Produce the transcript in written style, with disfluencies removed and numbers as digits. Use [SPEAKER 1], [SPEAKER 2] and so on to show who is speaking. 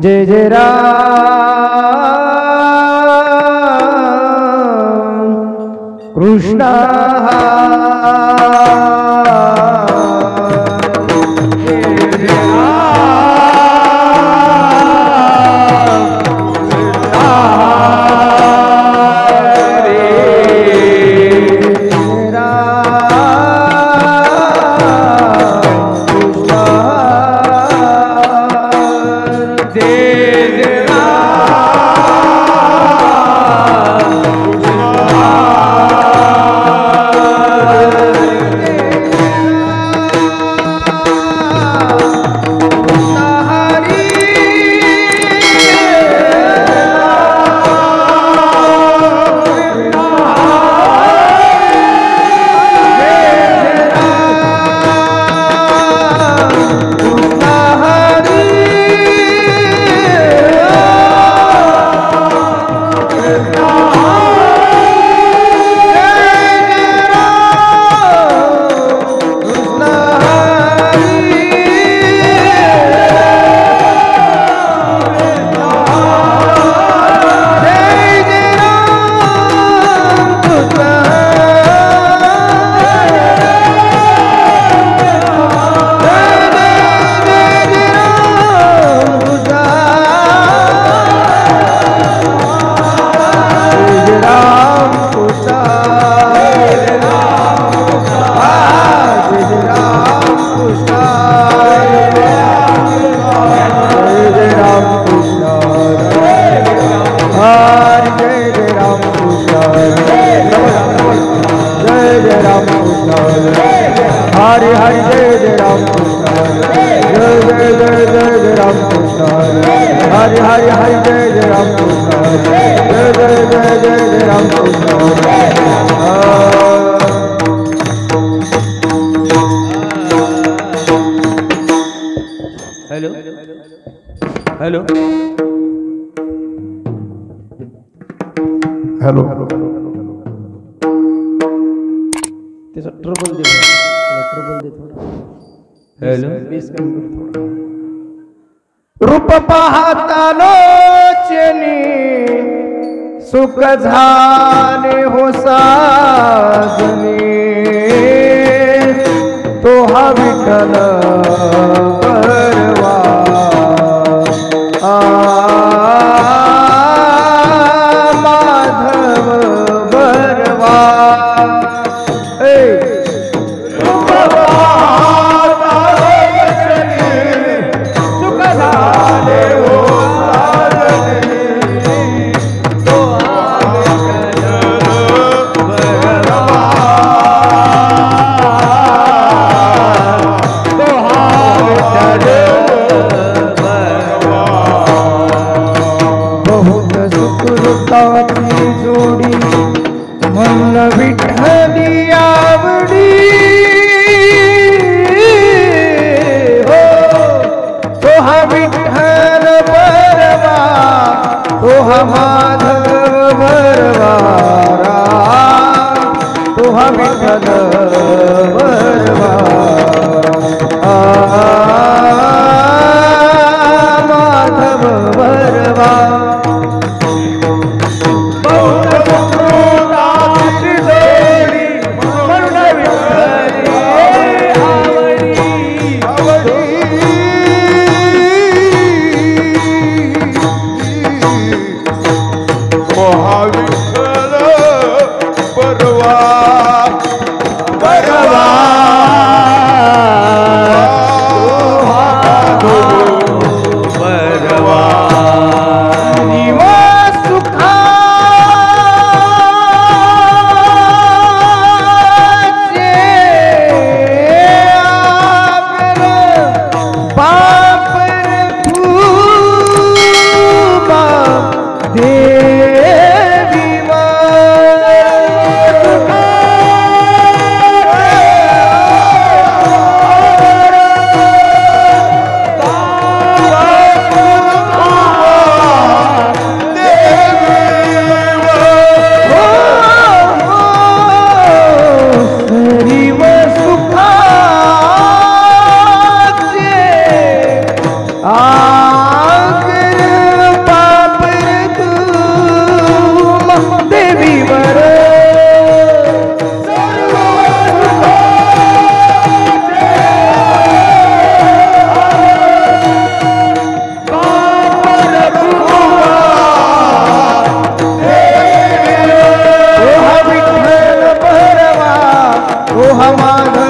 [SPEAKER 1] जय जय राम कृष्ण हरि हरि जय जय राम कृष्ण जय जय जय जय जय राम कृष्ण हरि हरि हरि जय जय राम कृष्ण जय जय जय जय जय Ram Krishna. Hello hello hello त्याचा ट्रबल दे थोडा हेलो रूप पाहता लोचनी सुख झाले हो साजनी तो हा विठ्ठल परवा माधव बरवा जोडी मन विठ्ठली आवडी हो तो हा विठ्ठल बरवा तो हा माधव बरवा तो हा विठ्ठल बरवा माधव बरवा
[SPEAKER 2] बरवा
[SPEAKER 1] ओहा माधव